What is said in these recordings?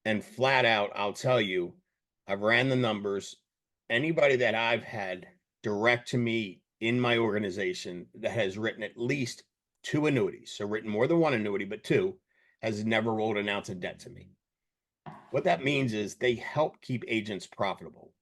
And flat out, I'll tell you, I've ran the numbers. Anybody that I've had direct to me in my organization that has written at least two annuities, so written more than one annuity, but two, has never rolled an ounce of debt to me. What that means is they help keep agents profitable.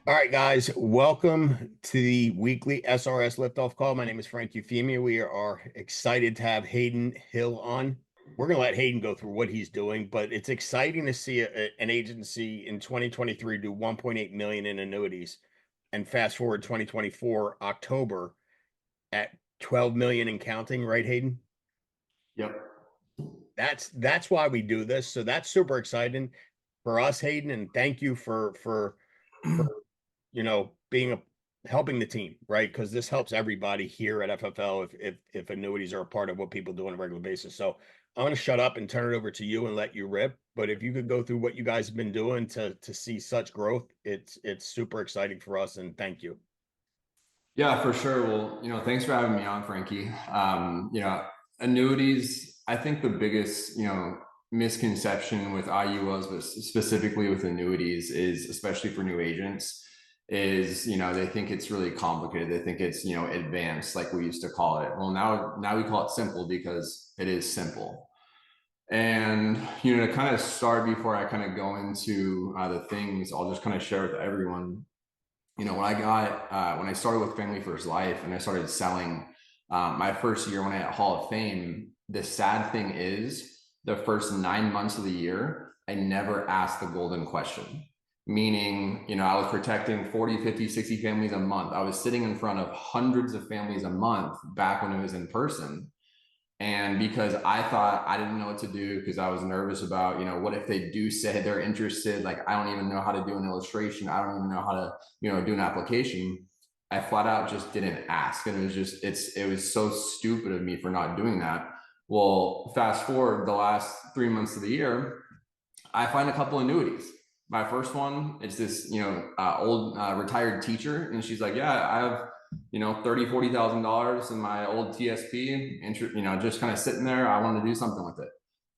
All right, guys, welcome to the weekly SRS Liftoff Call. My name is Frank Euphemia. We are excited to have Hayden Hill on. We're going to let Hayden go through what he's doing, but it's exciting to see an agency in 2023 do 1.8 million in annuities, and fast forward 2024 October at 12 million and counting, right, Hayden? Yep. That's why we do this. So that's super exciting for us, Hayden, and thank you for being helping the team, right? Because this helps everybody here at FFL if annuities are a part of what people do on a regular basis. So I'm going to shut up and turn it over to you and let you rip. But if you could go through what you guys have been doing to see such growth, it's super exciting for us, and thank you. Yeah, for sure. Well, thanks for having me on, Frankie. Annuities, I think the biggest, misconception with IULs, but specifically with annuities is, especially for new agents, is, they think it's really complicated. They think it's, advanced, like we used to call it. Well, now we call it simple because it is simple. And, to kind of start before I kind of go into the things, I'll just kind of share with everyone. When I started with Family First Life and I started selling my first year when I had Hall of Fame, the sad thing is the first 9 months of the year, I never asked the golden question. Meaning, I was protecting 40, 50, 60 families a month. I was sitting in front of hundreds of families a month back when it was in person. And because I thought I didn't know what to do, because I was nervous about, what if they do say they're interested? Like, I don't even know how to do an illustration. I don't even know how to, do an application. I flat out just didn't ask. And it was so stupid of me for not doing that. Well, fast forward the last 3 months of the year, I find a couple annuities. My first one, it's this, old retired teacher. And she's like, yeah, I have $30,000-$40,000 in my old TSP, just kind of sitting there. I wanted to do something with it.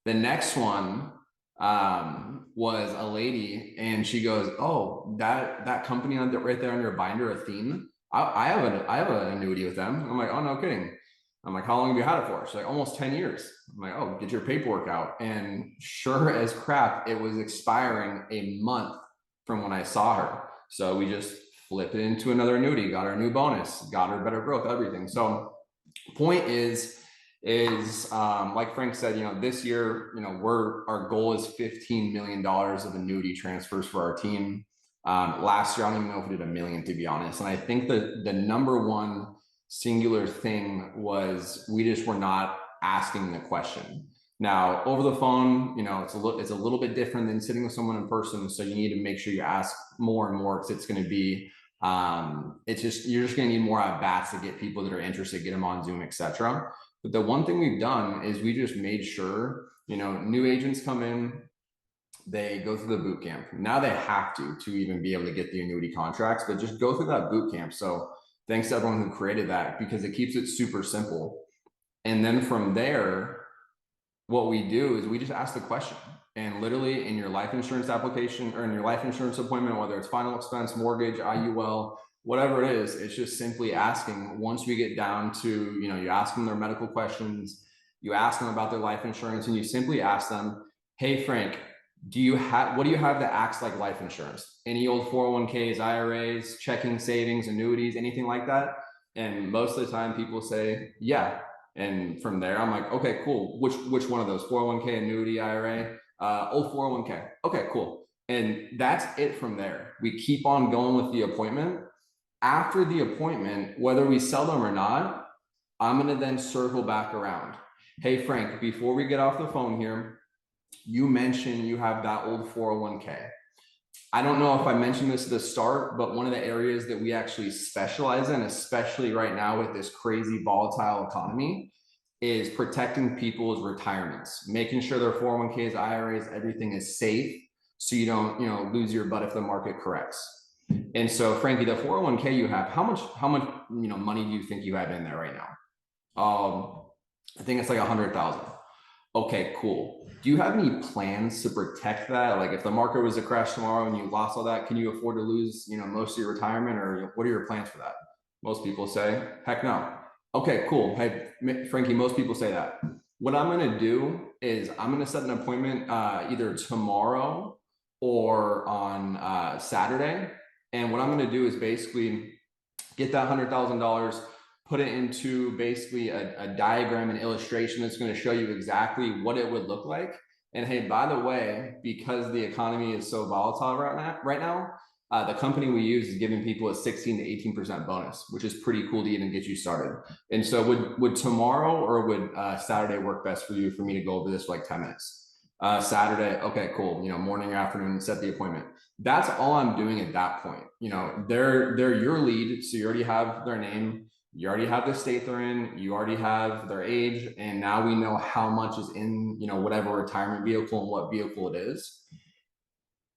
The next one was a lady, and she goes, "Oh, that company right there on your binder, Athene. I have an annuity with them." I'm like, "Oh, no kidding." I'm like, "How long have you had it for?" She's like, "Almost 10 years." I'm like, "Oh, get your paperwork out." And sure as crap, it was expiring a month from when I saw her. So we just flipped it into another annuity, got her a new bonus, got her better growth, everything. So point is like Frank said, this year, our goal is $15 million of annuity transfers for our team. Last year, I don't even know if we did $1 million, to be honest. And I think the number one singular thing was we just were not asking the question. Now, over the phone, it's a little bit different than sitting with someone in person. So you need to make sure you ask more and more, because it's going to be, you're just going to need more at bats to get people that are interested, get them on Zoom, etc. But the one thing we've done is we just made sure, new agents come in, they go through the boot camp. Now they have to even be able to get the annuity contracts, but just go through that boot camp. So thanks to everyone who created that, because it keeps it super simple. And then from there, what we do is we just ask the question. And literally in your life insurance application or in your life insurance appointment, whether it's final expense, mortgage, IUL, whatever it is, it's just simply asking. Once we get down to, you ask them their medical questions, you ask them about their life insurance, and you simply ask them, "Hey, Frank, what do you have that acts like life insurance? Any old 401ks, IRAs, checking, savings, annuities, anything like that?" And most of the time people say, "Yeah." And from there, I'm like, "Okay, cool. Which one of those? 401k, annuity, IRA? 401k. Okay, cool." And that's it from there. We keep on going with the appointment. After the appointment, whether we sell them or not, I'm going to then circle back around. "Hey, Frank, before we get off the phone here, you mentioned you have that old 401k. I don't know if I mentioned this at the start, but one of the areas that we actually specialize in, especially right now with this crazy volatile economy, is protecting people's retirements, making sure their 401ks, IRAs, everything is safe, so you don't, lose your butt if the market corrects." And so, Frankie, the 401k you have, how much, money do you think you have in there right now? I think it's like 100,000. Okay, cool. Do you have any plans to protect that? Like if the market was to crash tomorrow and you lost all that, can you afford to lose, most of your retirement, or what are your plans for that? Most people say, heck no. Okay, cool. Hey, Frankie, most people say that. What I'm going to do is I'm going to set an appointment either tomorrow or on Saturday. And what I'm going to do is basically get that $100,000, put it into basically a diagram and illustration that's going to show you exactly what it would look like. And hey, by the way, because the economy is so volatile right now, the company we use is giving people a 16 to 18% bonus, which is pretty cool to even get you started. And so would tomorrow or would Saturday work best for you for me to go over this for like 10 minutes? Saturday, okay, cool. Morning or afternoon, set the appointment. That's all I'm doing at that point. They're your lead, so you already have their name, you already have the state they're in, you already have their age, and now we know how much is in whatever retirement vehicle and what vehicle it is.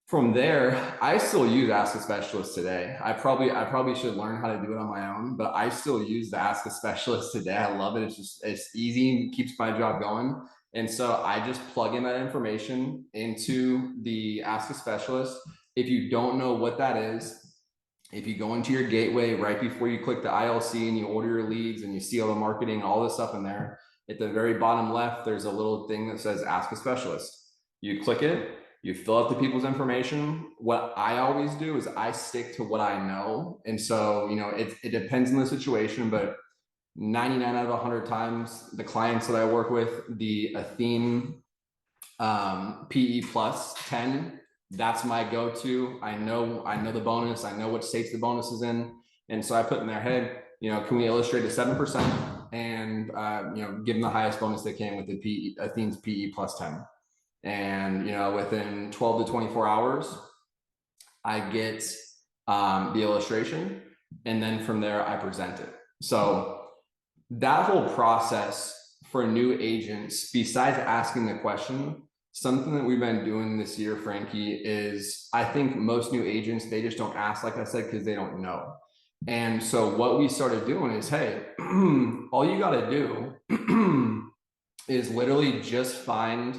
From there, I still use Ask a Specialist today. I probably should learn how to do it on my own, but I still use the Ask a Specialist today. I love it. It's easy, keeps my job going. And so I just plug in that information into the Ask a Specialist. If you don't know what that is, if you go into your gateway right before you click the ILC and you order your leads and you see all the marketing, all this stuff in there, at the very bottom left, there's a little thing that says Ask a Specialist. You click it, you fill out the people's information. What I always do is I stick to what I know. And so, it depends on the situation, but 99 out of 100 times, the clients that I work with, the Athene PE plus 10, that's my go-to. I know the bonus. I know what states the bonus is in. And so I put in their head, can we illustrate a 7% and, give them the highest bonus they can with the Athene's PE plus 10. And, within 12 to 24 hours, I get the illustration. And then from there, I present it. So that whole process for new agents, besides asking the question, something that we've been doing this year, Frankie, is I think most new agents, they just don't ask, like I said, because they don't know. And so what we started doing is, hey, all you got to do is literally just find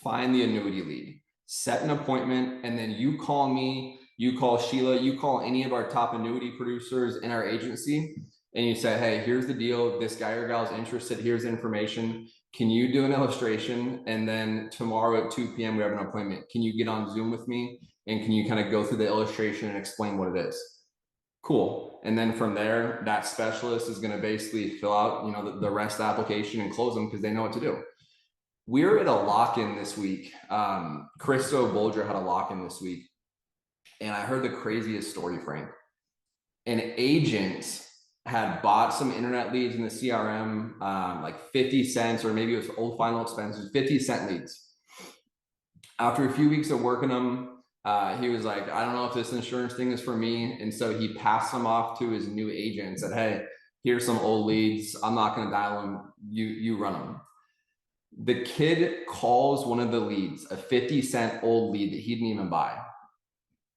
the annuity lead, set an appointment, and then you call me, you call Sheila, you call any of our top annuity producers in our agency, and you say, hey, here's the deal. This guy or gal is interested. Here's the information. Can you do an illustration? And then tomorrow at 2 p.m., we have an appointment. Can you get on Zoom with me? And can you kind of go through the illustration and explain what it is? Cool. And then from there, that specialist is going to basically fill out, the rest of the application and close them because they know what to do. We're at a lock-in this week. Christo Bolger had a lock-in this week. And I heard the craziest story, Frank. An agent had bought some internet leads in the CRM, like 50 cents, or maybe it was old final expenses, 50-cent leads. After a few weeks of working them, he was like, I don't know if this insurance thing is for me. And so he passed them off to his new agent and said, hey, here's some old leads. I'm not going to dial them. You run them. The kid calls one of the leads, a 50-cent old lead that he didn't even buy.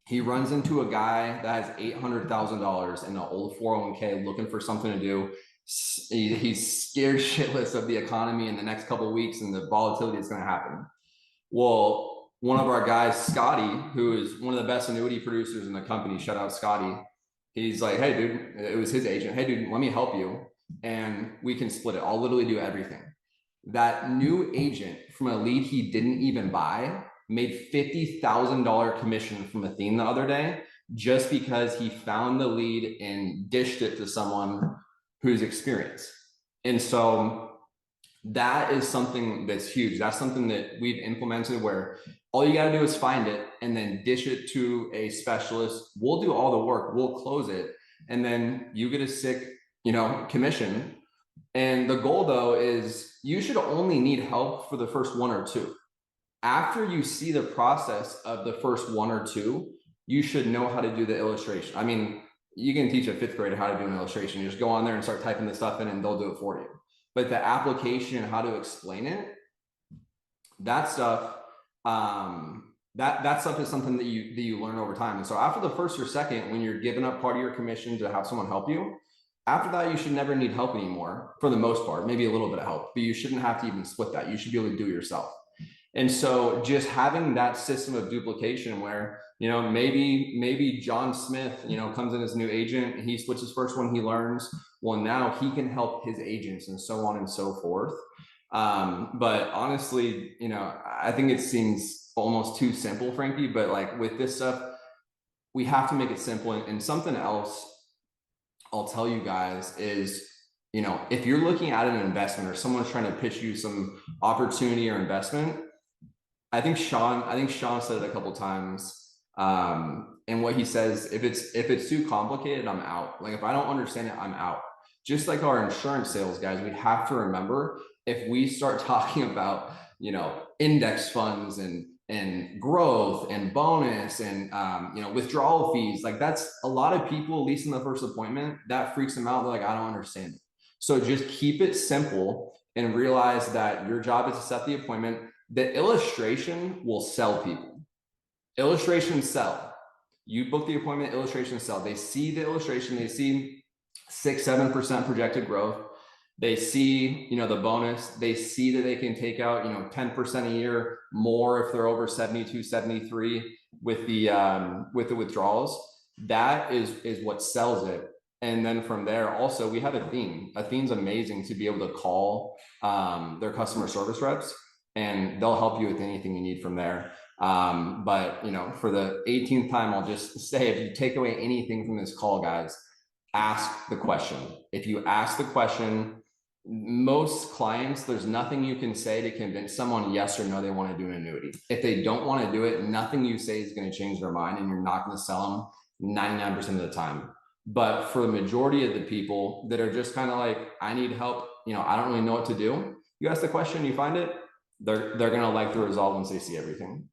He runs into a guy that has $800,000 in an old 401k looking for something to do. He's scared shitless of the economy in the next couple of weeks and the volatility that's going to happen. Well, one of our guys, Scotty, who is one of the best annuity producers in the company, shout out Scotty. He's like, hey, dude, it was his agent. Hey, dude, let me help you. And we can split it. I'll literally do everything. That new agent from a lead he didn't even buy made $50,000 commission from Athene the other day just because he found the lead and dished it to someone who's experienced. And so that is something that's huge. That's something that we've implemented where all you got to do is find it and then dish it to a specialist. We'll do all the work. We'll close it. And then you get a sick, commission. And the goal though is you should only need help for the first one or two. After you see the process of the first one or two, you should know how to do the illustration. I mean, you can teach a fifth grader how to do an illustration. You just go on there and start typing the stuff in and they'll do it for you. But the application and how to explain it, that stuff, that stuff is something that you learn over time. And so after the first or second, when you're giving up part of your commission to have someone help you, After that, you should never need help anymore for the most part, maybe a little bit of help, but you shouldn't have to even split that. You should be able to do it yourself. And so just having that system of duplication where, maybe John Smith, comes in as a new agent, he splits his first one, he learns, well, now he can help his agents and so on and so forth. But honestly, I think it seems almost too simple, Frankie, but like with this stuff, we have to make it simple. And something else I'll tell you guys is, if you're looking at an investment or someone's trying to pitch you some opportunity or investment, I think Sean said it a couple times. And what he says, if it's too complicated, I'm out. Like if I don't understand it, I'm out. Just like our insurance sales guys, we have to remember if we start talking about, index funds and growth and bonus and withdrawal fees, like that's a lot of people, at least in the first appointment, that freaks them out. They're like, I don't understand it. So just keep it simple and realize that your job is to set the appointment. The illustration will sell people. Illustrations sell. You book the appointment, illustrations sell. They see the illustration, they see 6-7% projected growth. They see, the bonus. They see that they can take out, 10% a year more if they're over 72, 73 with the withdrawals. That is what sells it. And then from there, also we have a theme. A theme's amazing to be able to call their customer service reps, and they'll help you with anything you need from there. But for the 18th time, I'll just say, if you take away anything from this call, guys, ask the question. If you ask the question, most clients, there's nothing you can say to convince someone yes or no they want to do an annuity. If they don't want to do it, nothing you say is going to change their mind, and you're not going to sell them 99% of the time. But for the majority of the people that are just kind of like, I need help, I don't really know what to do, you ask the question, you find it, they're going to like the result once they see everything.